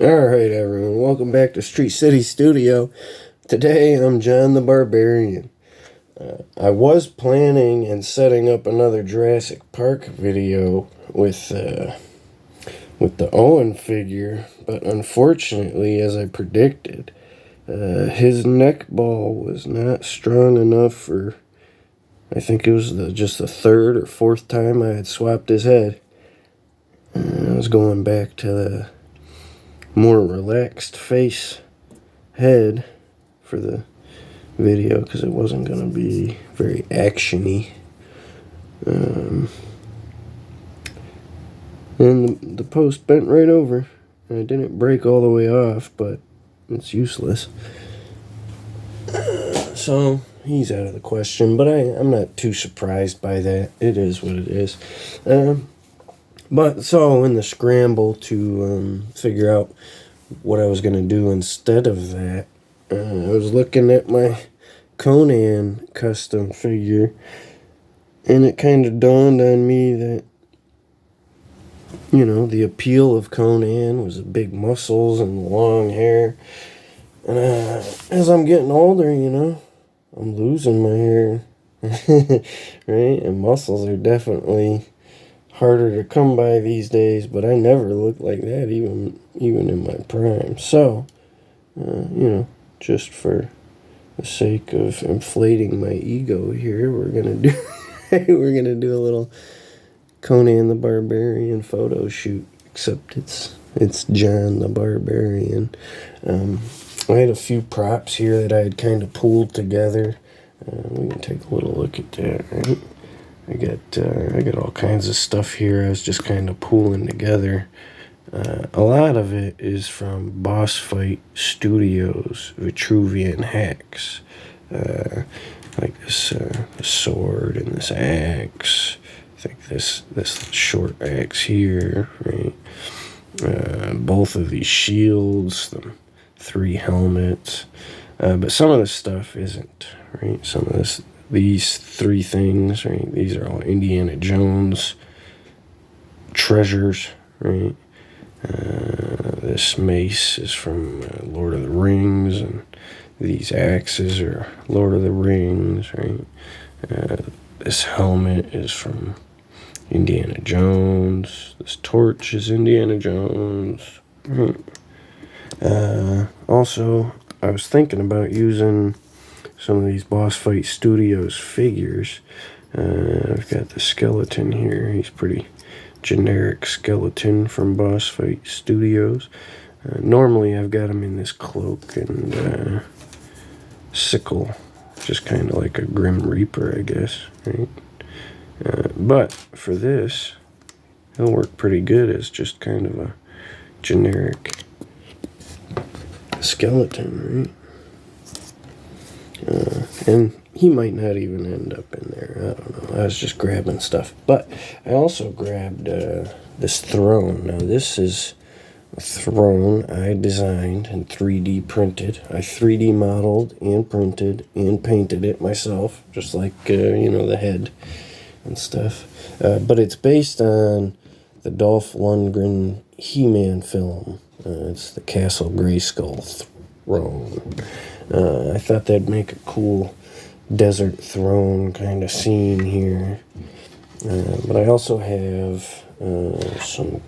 Alright everyone, welcome back to Street City Studio. Today I'm John the Barbarian. I was planning and setting up another Jurassic Park video with the Owen figure, but unfortunately, as I predicted, his neck ball was not strong enough for, I think it was just the third or fourth time I had swapped his head. I was going back to the more relaxed face head for the video because it wasn't going to be very action-y. And the post bent right over, and it didn't break all the way off, but it's useless. So he's out of the question, but I'm not too surprised by that. It is what it is. But so in the scramble to figure out what I was going to do instead of that, I was looking at my Conan custom figure, and it kind of dawned on me that, you know, the appeal of Conan was the big muscles and long hair. And as I'm getting older, you know, I'm losing my hair, right? And muscles are definitely harder to come by these days, but I never looked like that even in my prime. So, you know, just for the sake of inflating my ego here, we're gonna do a little Conan the Barbarian photo shoot. Except it's John the Barbarian. I had a few props here that I had kind of pulled together. We can take a little look at that, right? I got all kinds of stuff here I was just kind of pulling together. A lot of it is from Boss Fight Studios Vitruvian hacks. Like this sword and this axe. I think this short axe here, right? Both of these shields, the 3 helmets. But some of this stuff isn't, right? These 3 things, right? These are all Indiana Jones treasures, right? This mace is from Lord of the Rings, and these axes are Lord of the Rings, right? This helmet is from Indiana Jones. This torch is Indiana Jones. Right? Also, I was thinking about using some of these Boss Fight Studios figures. I've got the skeleton here. He's pretty generic skeleton from Boss Fight Studios. Normally I've got him in this cloak and sickle, just kind of like a Grim Reaper, I guess, right? But for this, he'll work pretty good as just kind of a generic skeleton, right? And he might not even end up in there. I don't know. I was just grabbing stuff. But I also grabbed this throne. Now, this is a throne I designed and 3D printed. I 3D modeled and printed and painted it myself, just like, you know, the head and stuff. But it's based on the Dolph Lundgren He-Man film. It's the Castle Grayskull throne. I thought that'd make a cool desert throne kind of scene here. But I also have some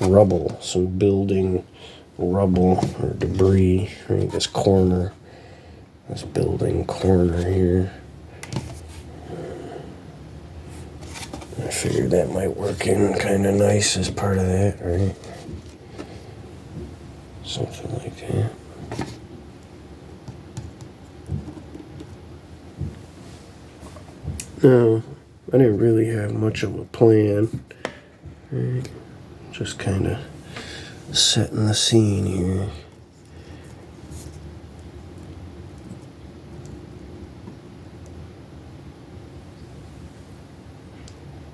rubble, some building rubble or debris, right? This building corner here. I figured that might work in kind of nice as part of that, right? Something like that. No, I didn't really have much of a plan. Right? Just kind of setting the scene here.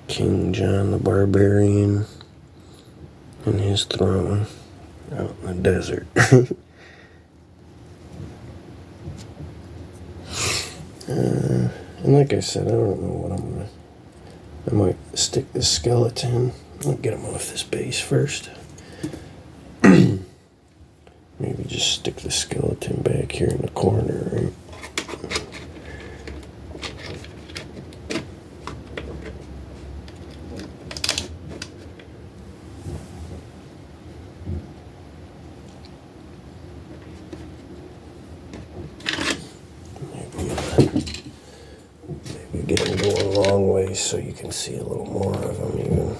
King John the Barbarian and his throne out in the desert. And like I said, I don't know what I'm gonna. I might stick this skeleton. I'll get him off this base first. just stick the skeleton back here in the corner, right? Maybe get him going a long way so you can see a little more of him even.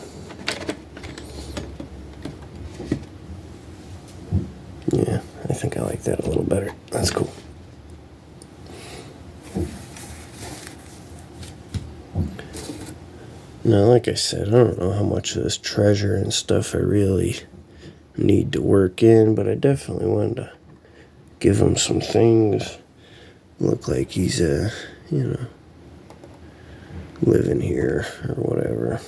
Yeah, I think I like that a little better. That's cool. Now, like I said, I don't know how much of this treasure and stuff I really need to work in, but I definitely wanted to give him some things. Look like he's, living here or whatever.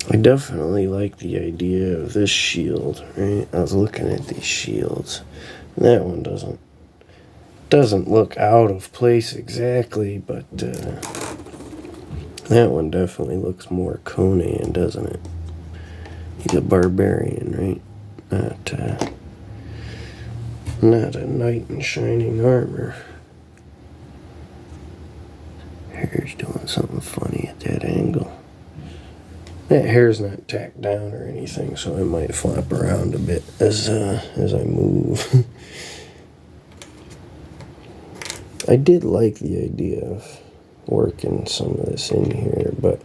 I definitely like the idea of this shield, right? I was looking at these shields. That one doesn't look out of place exactly, but that one definitely looks more Conan, doesn't it? He's a barbarian, right? Not a knight in shining armor. Hair's doing something funny at that angle. That hair's not tacked down or anything, so it might flop around a bit as I move. I did like the idea of working some of this in here, but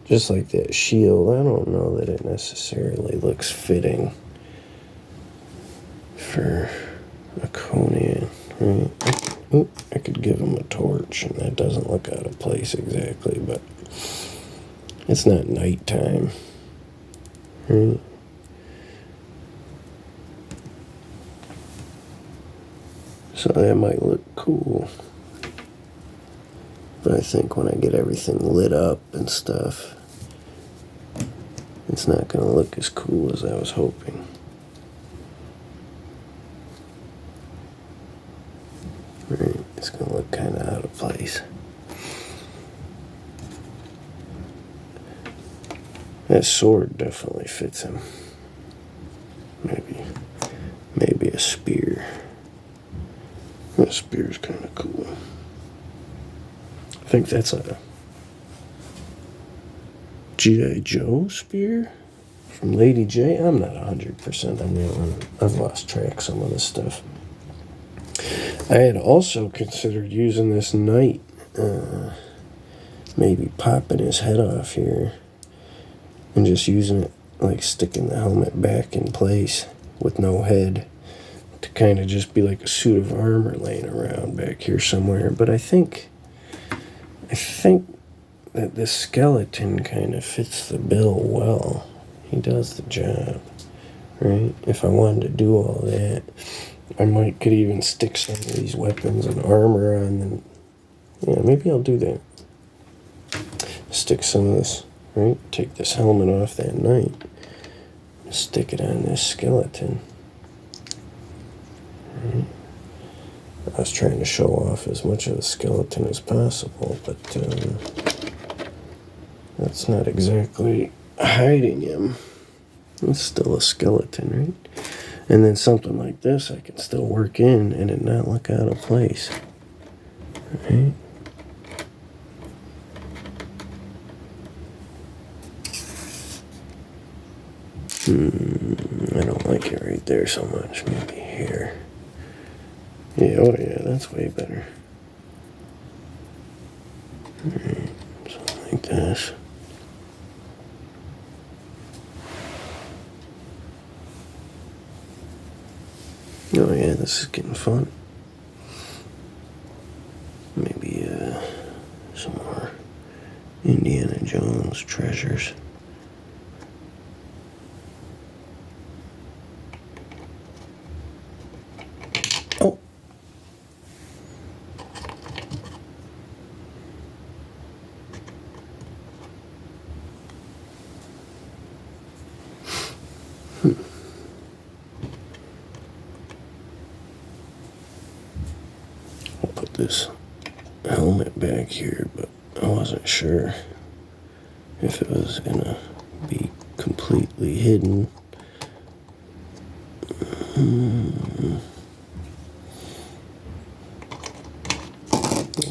just like that shield, I don't know that it necessarily looks fitting for a Conan, right? Oh, I could give him a torch, and that doesn't look out of place exactly, but it's not nighttime, right? So that might look cool. But I think when I get everything lit up and stuff, it's not going to look as cool as I was hoping. Right? It's going to look kind of out of place. That sword definitely fits him. Maybe a spear. That spear's kind of cool. I think that's a G.I. Joe spear from Lady J. I'm not 100% on that one. I've lost track of some of this stuff. I had also considered using this knight, maybe popping his head off here and just using it, like sticking the helmet back in place with no head to kind of just be like a suit of armor laying around back here somewhere. But I think that this skeleton kind of fits the bill well. He does the job, right? If I wanted to do all that, I could even stick some of these weapons and armor on them. Yeah, maybe I'll do that. Stick some of this, right? Take this helmet off that knight. Stick it on this skeleton. Right? I was trying to show off as much of the skeleton as possible, but that's not exactly hiding him. It's still a skeleton, right? And then something like this I can still work in and it not look out of place, right? I don't like it right there so much. Maybe here. Yeah, oh yeah, that's way better. Right, something like this. Oh yeah, this is getting fun. Maybe some more Indiana Jones treasures. Oh. I'll put this helmet back here, but I wasn't sure if it was gonna be completely hidden.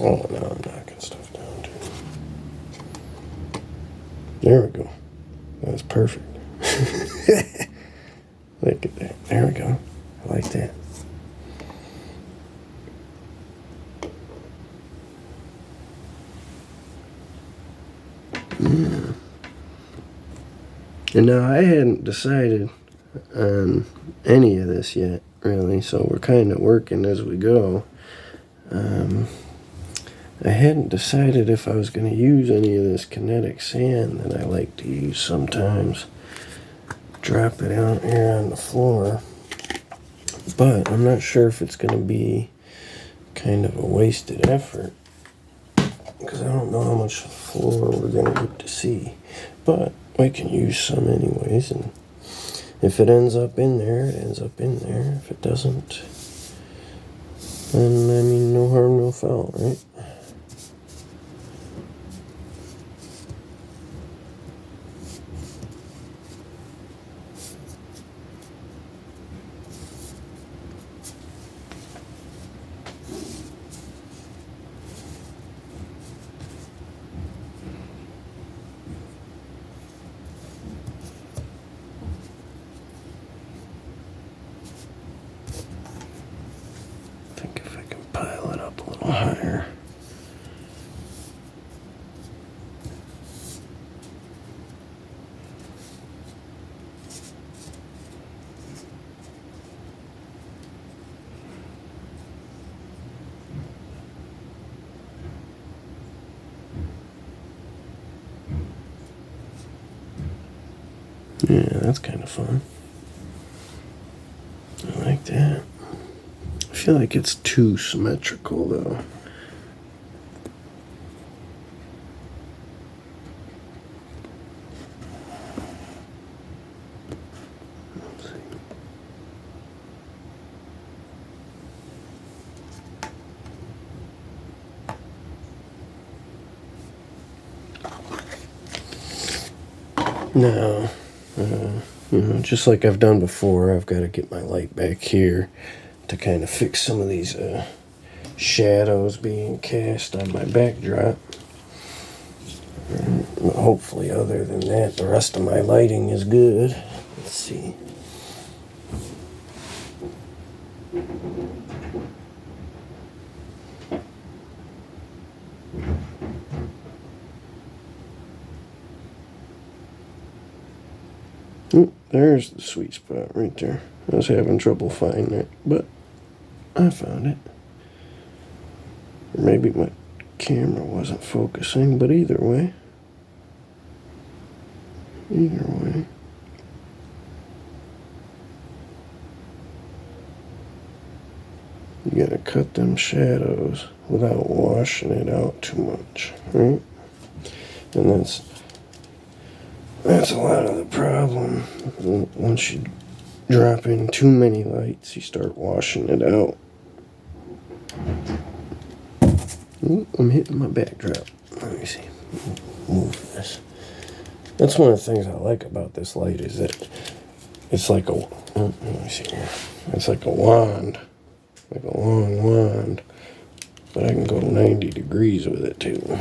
Oh, no, I'm knocking stuff down too. There we go. That's perfect. Look at that. There we go. I like that. And now I hadn't decided on any of this yet, really, so we're kind of working as we go. I hadn't decided if I was going to use any of this kinetic sand that I like to use sometimes. Drop it out here on the floor. But I'm not sure if it's going to be kind of a wasted effort, because I don't know how much floor we're going to get to see. But we can use some anyways, and if it ends up in there, it ends up in there. If it doesn't, then, I mean, no harm, no foul, right? I think if I can pile it up a little higher. Yeah, that's kind of fun. I like that. I feel like it's too symmetrical, though. Let's see. Now, just like I've done before, I've got to get my light back here to kind of fix some of these shadows being cast on my backdrop. Hopefully, other than that, the rest of my lighting is good. Let's see. There's the sweet spot right there. I was having trouble finding it, but I found it. Or maybe my camera wasn't focusing, but either way. You gotta cut them shadows without washing it out too much, right? And that's a lot of the problem. Once you drop in too many lights, you start washing it out. Ooh, I'm hitting my backdrop. Let me see. Move this. That's one of the things I like about this light, is that it's like a, let me see here. It's like a wand, like a long wand, but I can go 90 degrees with it too.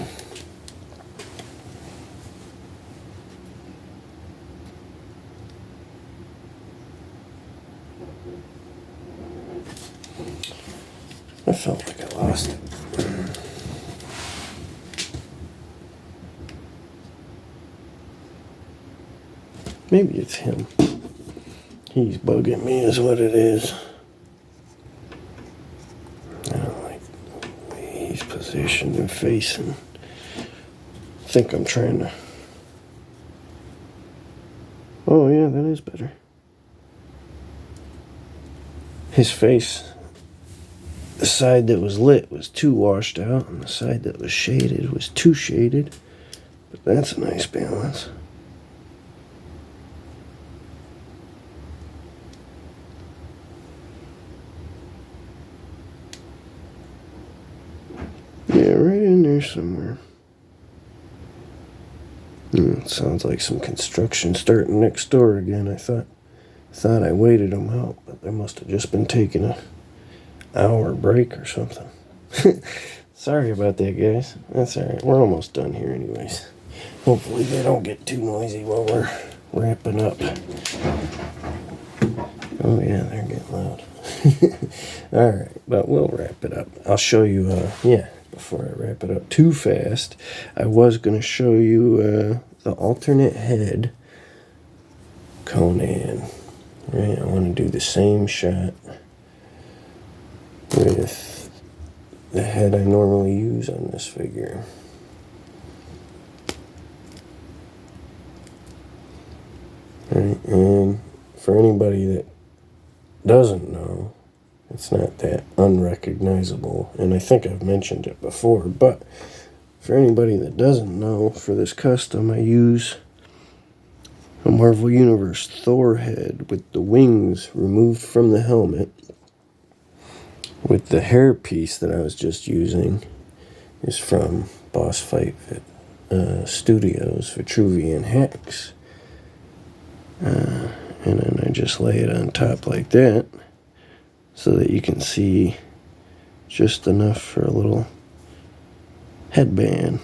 I felt like I lost it. Maybe it's him. He's bugging me is what it is. I don't like the way he's positioned and facing. I think I'm trying to... Oh yeah, that is better. His face, the side that was lit was too washed out, and the side that was shaded was too shaded. But that's a nice balance. here somewhere. It sounds like some construction starting next door again. I thought I waited them out, but they must have just been taking a hour break or something. Sorry about that, guys. That's all right. We're almost done here anyways. Hopefully they don't get too noisy while we're wrapping up. Oh yeah, they're getting loud. All right, but we'll wrap it up. I'll show you, before I wrap it up too fast, I was going to show you the alternate head Conan. Right, I want to do the same shot with the head I normally use on this figure. Right, and for anybody that doesn't know, it's not that unrecognizable, and I think I've mentioned it before, but for anybody that doesn't know, for this custom I use a Marvel Universe Thor head with the wings removed from the helmet, with the hair piece that I was just using is from Boss Fight Studios, Vitruvian Hex. And then I just lay it on top like that so that you can see just enough for a little headband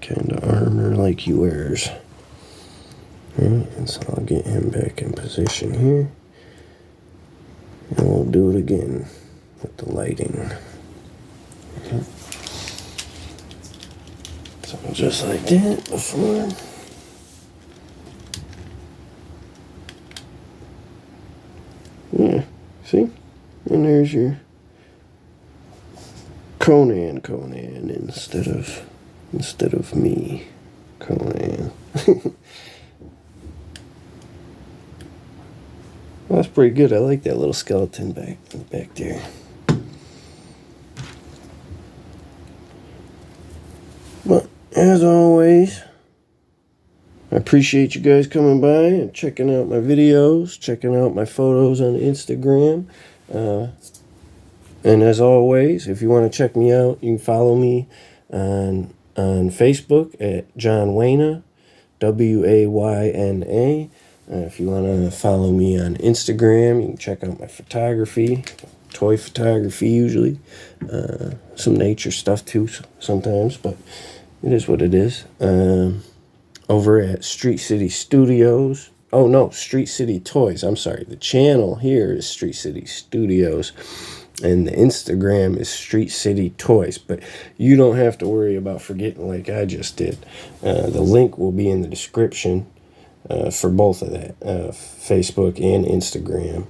kind of armor like he wears. Alright, and so I'll get him back in position here, and we'll do it again with the lighting. Okay. So just like that before. Yeah, see? And there's your Conan instead of me, Conan. Well, that's pretty good. I like that little skeleton back there. But as always, I appreciate you guys coming by and checking out my videos, checking out my photos on Instagram. And as always, if you want to check me out, you can follow me on Facebook at John Wayna, Wayna. If you want to follow me on Instagram, you can check out my photography, toy photography usually. Some nature stuff too sometimes, but it is what it is. Over at Street City Studios. Oh no, Street City Toys. I'm sorry. The channel here is Street City Studios, and the Instagram is Street City Toys. But you don't have to worry about forgetting like I just did. The link will be in the description for both of that, Facebook and Instagram.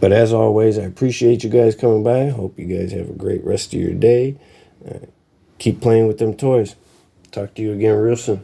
But as always, I appreciate you guys coming by. Hope you guys have a great rest of your day. Keep playing with them toys. Talk to you again real soon.